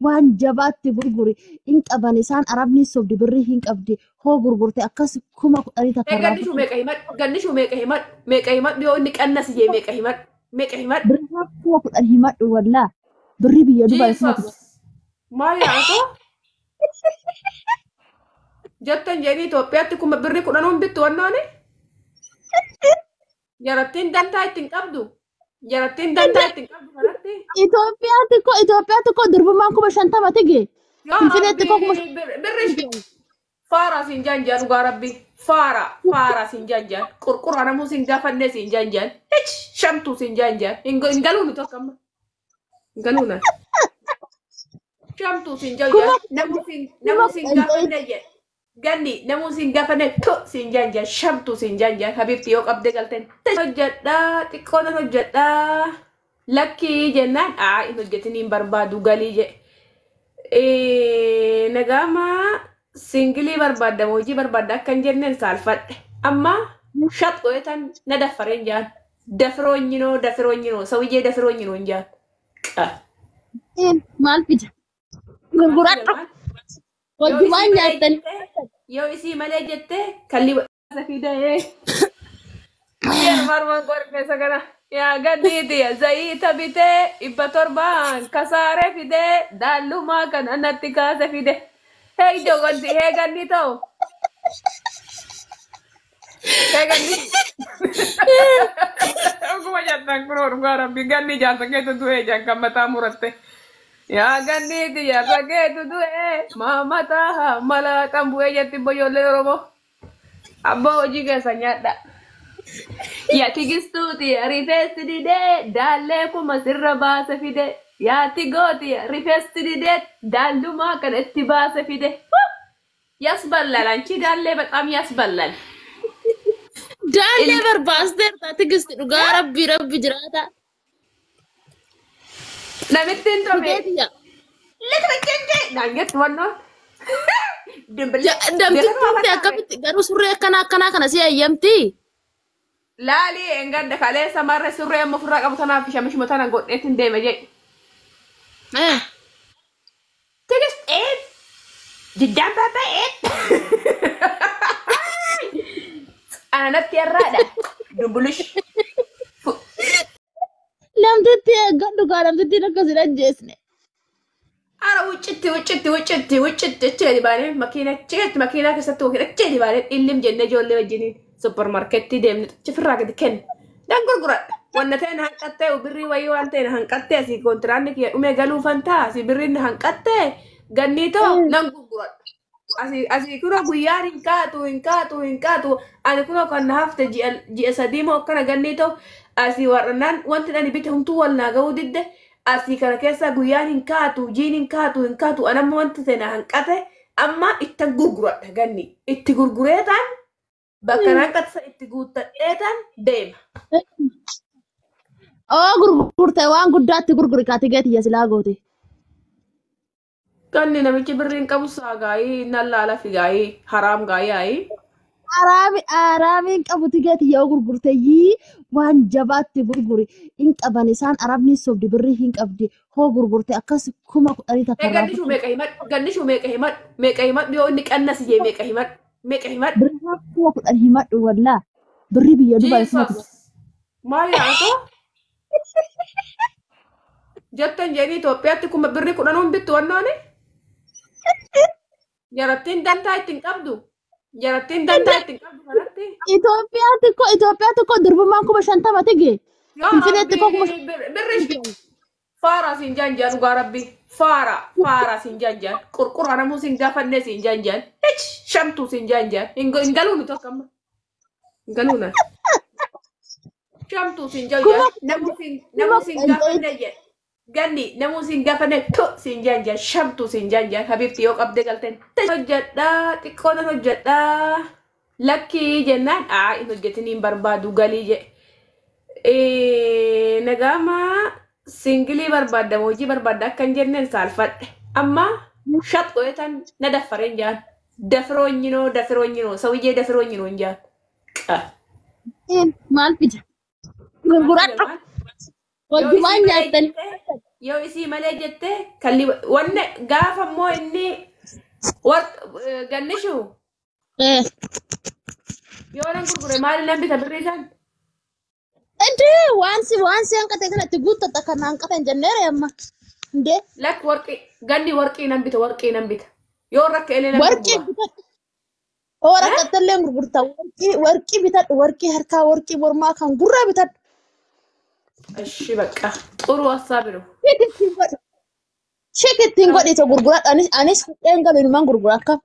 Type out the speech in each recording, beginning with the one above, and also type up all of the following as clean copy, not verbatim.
waan jabaatti gurguri in qaban isaan arabni sobdi birrii hin qabdi hoo gurgurte akkas kuma kudhanii takka gannishu meeqa himadhu yoo inni qannas jee meeqa himadhu birrii kuma kudhan himadhu wallaa birrii biyya Dubaay kuma kudhan maal yaa'atoo jettan jeeni Itoophiyaatti kuma birrii kudhanuun bittu wannooni jarattiin dantaa ittiin qabdu kanatti Itoophiyaatti ko durbumaan kuma 50 tige Finfinneetti ko kuma birrii faara siin janjaan dhugaa rabbi faara siin janjaan qurqura namuu siin gaafannee siin janjaan shamtuu siin janjaan hin galuun tokko amma hin galuun shamtuu siin janjaan namuu siin gaafannee jedhe ganni namuu siin gaafannee to siin janjaan shamtuu siin janjaan habibti yoo qabde galteen hojjedhaa xiqqoon hojjedhaa lakkii jennaan hin hojjetiniin barbaadu galii jedhe nagama singilii barbaadda hojii barbaadda akka hin jenneen saalfadhe amma shaxxootan na daffareen jaan dafiroonyinoo sawiyyee dafiroonyinoo hin jaan maal fida gurguradhu hojimaan nyaattan yoo isii malee jette kalli fidee marmaan qormeessa kana yaa gaddiiti zayita bitee 700 kasaaree fidee daallumaa kan anatti kaase fide hey jogotti heeganni ta'u heeganni oguma jattan kunoo dhugaa rabbi ganni jaarsa keetu du'ee jaan kan mataa muratte yaa ganniiti jaarsa keetu du'ee maamataa malaaxan bu'ee jetti boyollee oromoo abbaa hojii keessa nyaadha yaa tigistuuti rifeesti didee daallee kuma sirra baase fide yaa tigooti rifeesti didee daallumaa kan itti baase fide yasballal anchi daallee baqaam yasballal daallee barbaasteerta tigisti dhugaa rabbi jiraata namittiin tome litra jenge naangetti wannoon damtittuutti akkamitti garuu surree akkanaa kana si ayyamti laali enganda kalee samarre surree amma ofirraa qabu tanaaf shamishuma tana godheetiin deeme jedhe tigis jiddaan taata'e anatti irraadha dumbulush namtitti eeggadhu kaa namtittiin akkasin ajjeesne ara wuccitti achi baanee makiinaa keessatti wakiin achi baanee illim jennee ijoollee wajjiniin supermarketti deemne chifirraa gadi kenne dan gurguradha wanna ta'e na hanqattee birrii wayii waan ta'e na hanqattee asii kontiraanni kiyya dhumee galuufan ta'a asii birriin na hanqattee gannii ta'u nan gurguradha asii kunoo guyyaan hin kaatu ani kunoo kan na hafte ji'a sadii moo akkana gannii ta'u asii warrannaan wanti dhani bite humtuu wal naa ga'uu didde asii kana keessa guyyaan hin kaatu jiin hin kaatu anamma wanti ta'e na hanqate amma ittan gurguradha ganni itti gurgureetaan bakka hanqatsa itti guuttadheetaan deema. Gurgurte waan guddaatti gurguri kaatigeeti yasilaa goote. Ganni namichi birriin qabu saagaayii nallaala figaayii haraam gaayii. Araamiin qabu tigeeti yoo gurgurte yii waan jabaatti gurguri in qaban isaan arabni sobdi birrii hin qabdi hoo gurgurte akkas kuma kudhanii takka gannishu meeqa himadhu yoo inni qannas jee meeqa himadhu birrii kuma kudhan himadhu wallaa birrii biyya Dubaay kuma kudhan maal yaa'atoo jettan jeeni Itoophiyaatti kuma birrii kudhanuun bittu wannooni jarattiin dantaa ittiin qabdu kanatti Itoophiyaatti ko durbumaan kuma 50 tige Finfinneetti ko kuma birrii faara siin janjaan dhugaa rabbi faara siin janjaan qurqura namuu siin gaafannee siin janjaan shamtuu siin janjaan hin galuun tokko amma hin galuun shamtuu siin janjaan namuu siin gaafannee jedhe ganni namuu siin gaafannee to siin janjaan shamtuu siin janjaan habibti yoo qabde galteen hojjedhaa xiqqoon hojjedhaa lakkii jennaan hin hojjetiniin barbaadu galii jedhe nagama singilii barbaadda hojii barbaadda akka hin jenneen saalfadhe amma shaxxootan na daffareen jaan dafiroonyinoo sawiyyee dafiroonyinoo hin jaan maal fida gurguradhu hojimaan nyaattan yoo isii malee jettee kalli wanne gaafa immoo inni gannishu yoo nan gurgure maali nan bita birrii isaan Ede wansi yang kata kana tiguta takana angkatan jennere amma. Inde lak ganni warqii nan bita yoo rakka elee nan warqi bitat. Ora katalle gurgurta warqi bitat warqi harka warqi morma kan gurra bitat. እሺ በቃ ጥሩ ሀሳብ ነው Sheketin godi to gurgura anis fudhen gabe man gurgura kam.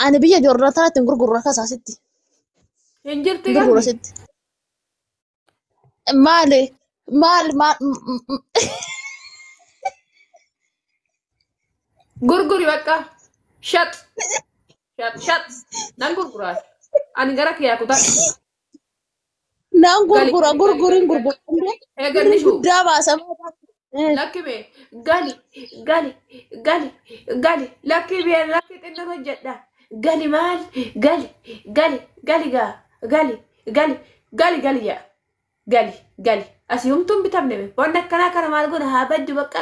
Ani biya jorrata tin gurgura ka sasitti. እንጅርቲ Gurgura sitti. Mal gurguri በቃ ሸጥ nan gurguraat ani gara kiyyaa kutaa nan gurgurin gurgura. eegannishu Daba sama. lakkime gali lakki xinnan hojjedha gali maal gali yaa gali asii humtuun bitamne waan akkanaa kana maal godha haa baddu bakka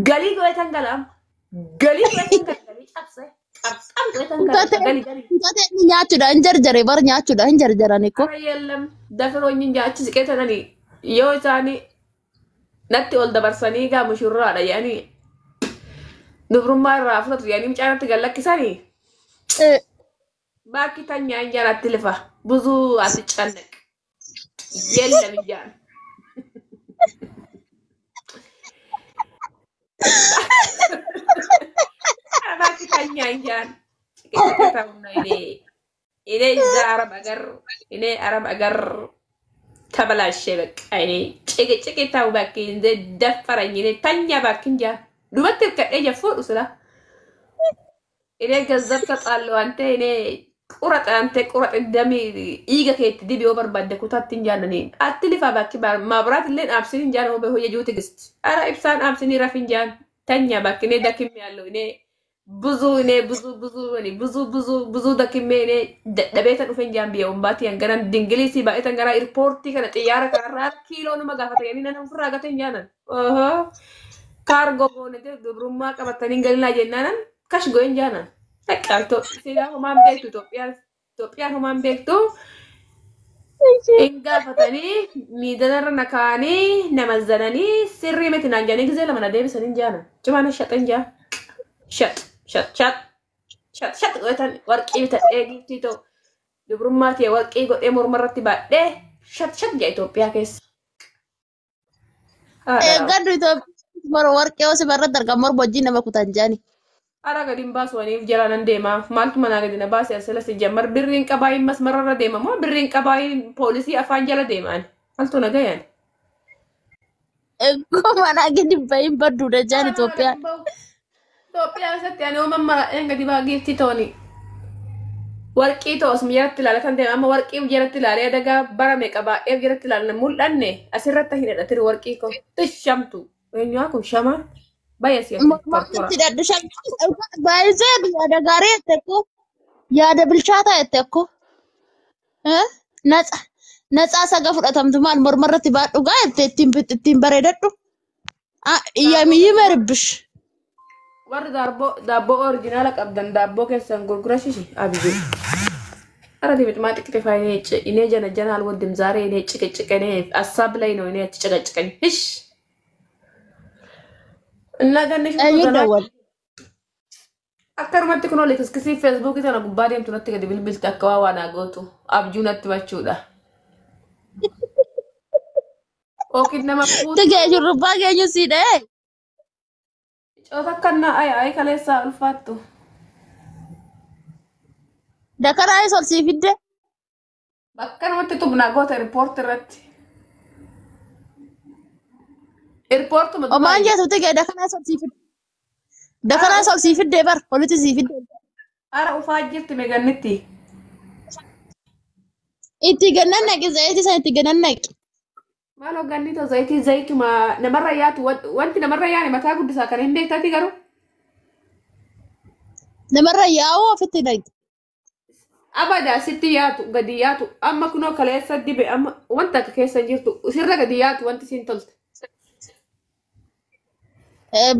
gali goetan galaam gali goetan gali cabse qabxam goetan gali Tate nyaachuudha hin jarjare bar nyaachuudha hin jarjarani ko. Ara yellam dafiroonni nyaachis qeetananii yoo isaanii natti ol dabarsanii gaa mushurraadha yaani dubrummaa irraa fudhatu yaani mucaanatti gallakkisanii baakki tanyaa injaanatti lifa buzuu ati cannaq yellam injaan baakki tanyaa injaan ciqeettatamna ini Arab agar tabalashe በቃ እኔ ጭቅጭቅታው ባክ እንደ ደፈረኝ እኔ ተኛ ባክ እንጃ ዱበት ከደየ ፎዱ ስላ እኔ ገንዘብ ተጣለው አንተ እኔ ቁረጥ ደሚ ይገከት ዲቢዮ በርባደኩታት እንጃን እኔ አትልፋ ባክ ማብራት ለን አብስን እንጃን ነው በሆየ ጁት ግስት አራ ኢብሳን አብስን ይረፍ እንጃን ተኛ ባክ እኔ ደክም ያለው እኔ ብዙ ደክሜ እኔ ደቤተ ዱፈን እንጃን ቢየው ባቲ አንገራን ድንግሊሲ ባይተን ገራ ኤርፖርት ከነ ጥያራ ካራ ኪሎ ነው መጋፈተ የኔ ነን ፍራገተ እንጃን ኦሆ ካርጎ ጎነ ግብሩማ ቀበተን እንገልና ጀናናን ካሽ ጎ እንጃን ተቃልቶ ሲላ ሁማን ቤቱ ኢትዮጵያ ሁማን ቤቱ እንጋፈተኒ ሚደነር ነካኒ ነመዘነኒ ሲሪ መትና እንጃን ግዜ ለማና ደብሰን እንጃን ጭማነ ሸጠንጃ ሸጥ ጎተን ወርቂ ተጠጊቲቶ ድብሩማት የወርቂ ጎጤ ሞርመረቲ ባዴ ሸጥ ያ ኢትዮጵያ ኬስ Gadu Itoophiyaa mara warqee osoo barra dargammar bojjii nama kutan jaani. Ara gadin baas waniif jalanan deema maaltu manaa gadina baas asila si jammar birriin qabaayin masmararra deema moo birriin qabaayin poolisii afaan jala deemaan maaltu nagayaan. Mana gadi bayin badduudha jaan Itoophiyaa. Itoophiyaa keessatti ani uuman mara gadi baageetti tooni. Warqii to'os mijaratti ilaalatan deema amma warqii mijaratti ilaalee adagaa bara meeqa baay'ee mijaratti ilaalan mul'anne asirratti hin hidhatiri warqii ko tishamtu eenyumaa kun shamaa baay'ee Maaltu daddu shakkii baay'isee yaada gaarii jette ko yaada bilchaataa jette ko natsaa saga fudhatamtu maal mormarratti baadhugaa jette ittiin bareedadhu yamiyyi maribbish. warri daabboo oriijinaala qabdan daabboo keessan gurgurashisi abiyyu ara dibit maa xiqqite faayine inee jana alwaddim zaare inee ጭቅጭቅኔ አሳብ ላይ ነው inee ጭቅጭቅኝ እሺ እና ገነሽ ይደወል akkarumatti kunoo leetiskisii feesbuukii tana gubbaa deemtu natti gadi bilbilti akka waa waan agootu abjuu natti bachuudha ookin nama fuutu Tigee shurrubbaa keenyu siidhee. coota akkanna ay kaleessaa ulfaattu Dakaraa isa ol sii fidde. bakka namatti tubnaa goota riippoorti irratti riippoortuma Omaan jeetu tigee dakaraa isa ol sii fidde. Dakaraa isa ol sii fidde bar olitti sii fidde. ara ufaa jirti meegannitti Itti gannan naqi zayitii sana itti gannan naqi. maaloo gannito zayituma namarra yaatu wanti namarra yaane mataa guddisaa kan hin beektati garuu Namarra yaa'uu ofitti naqi. abada sitti yaatu gadi yaatu amma kunoo kaleessa dibe amma wanta akka keessa jirtu sirra gadi yaatu wanti siin tolte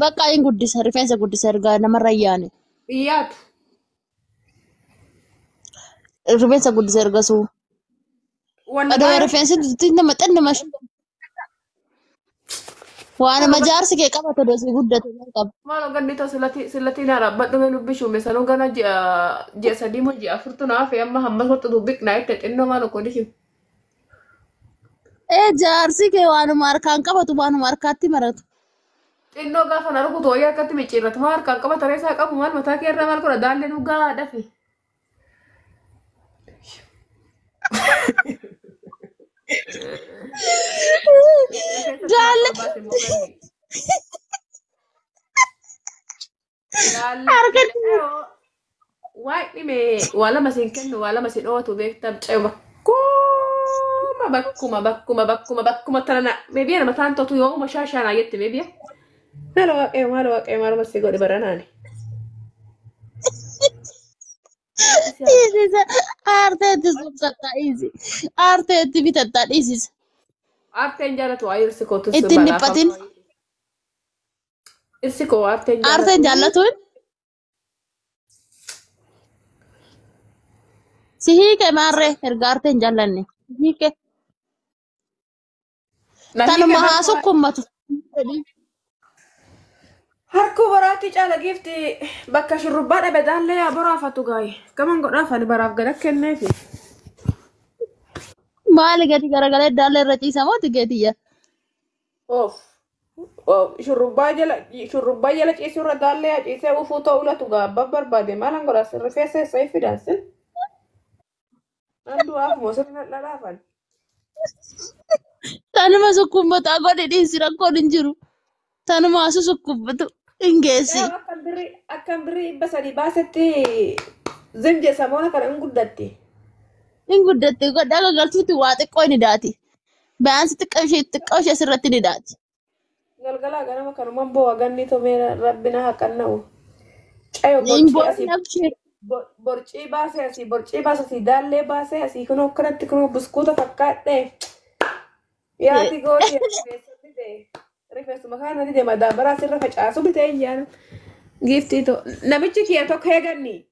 Bakka hin guddisa rifeensa guddisa ergaa namarra yaane. Iyyaatu. Rifeensa guddisa erga suu. Wanna Adoo baay'ee. rifeensi dutti nama xanna mash. Waan nama jaarsi kee qabatu dosi guddatu maal qaba. Maal ganni too silati na rabbadhu mee dubbi shume sanuu gana ji'a sadii moo ji'a afurtu naaf amma hammas wattu dubbi naa itti xinnoo maal okko dishu. Jaarsi kee waanuma harkaan qabatu waanuma harkaatti maratu. Xinnoo gaafa na rukutu wayyaa akkatti micciirratu maa harkaan qaba tareessaa qabu maal mataa kee irraa maal godha daallee dhugaa dafe. Jaalle. Harkatti. Waaqni mee waa lama siin kennu waa lama siin dhoowwatu beektaa ceema. Bakkuma tanana meebiya nama taan tootu yooma shaashaanaa jette meebiya. Maal waaqayyo maal masii godhe baranaani. Isisa aarteetti subsataa isi. Aarteetti bitataa dhiisisa. Aarteen jaalatu waa irsi kootu Itti hin dhiphatin. Irsi koo aarteen jaalatu. Aarteen jaallatuun. Si hiike maarree erga aarteen jaallanne. Hiike. Tanuma haa sukkummatu. Harkuu baraatti caala giifti bakka shurrubbaa dhabe daallee yaa boraafatu gaayi. Gaman godhaaf ani baraaf gada kenneefi. Maali gadi garagalee daallee irra ciisa moo tigeetiyya? Oof. Shurrubbaa jala ciisuu irra daallee yaa ciisee ufuu ta'uu latu gaabba barbaade maalan godhaas rifeensa isa fidansin. Andu af moo sirna dhadhaafan. Tanuma sukkummataa godhe dhiisi rakkoon hin jiru. Tanuma asu sukkummatu hin geessi. Akkan birrii 300 baasetti zimje samoona kana hin guddatti. Hin guddatte godhaa gagaltuutti waa xiqqoo ni daati. Bayansi xiqqoo ishee sirratti ni daati. Galgalaa ganama kanumaan boo'a ganni tomee rabbina haqanna'u. Cayo borcii baasee asii daallee baasee asii kunoo akkanatti kunoo buskuuta fakkaadhee. Yaati gooti rifeensuma kana dide madaabaraa sirra facaasu bitee iyyaan. Giiftii too namichi kiyya tokko eeganni.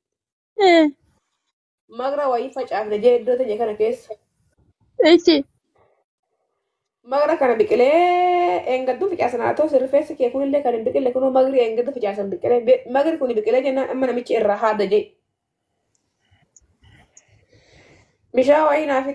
Magra wayii facaafne jee iddoo teenya kana keessa. Echi. Magra kana biqilee eengaddu facaasan haa ta'u rifeensi kee kunillee kan hin biqille kunoo magri eengaddu facaasan biqilee magri kun biqilee jennaan amma namichi irraa haada jee. Bishaan wayii naaf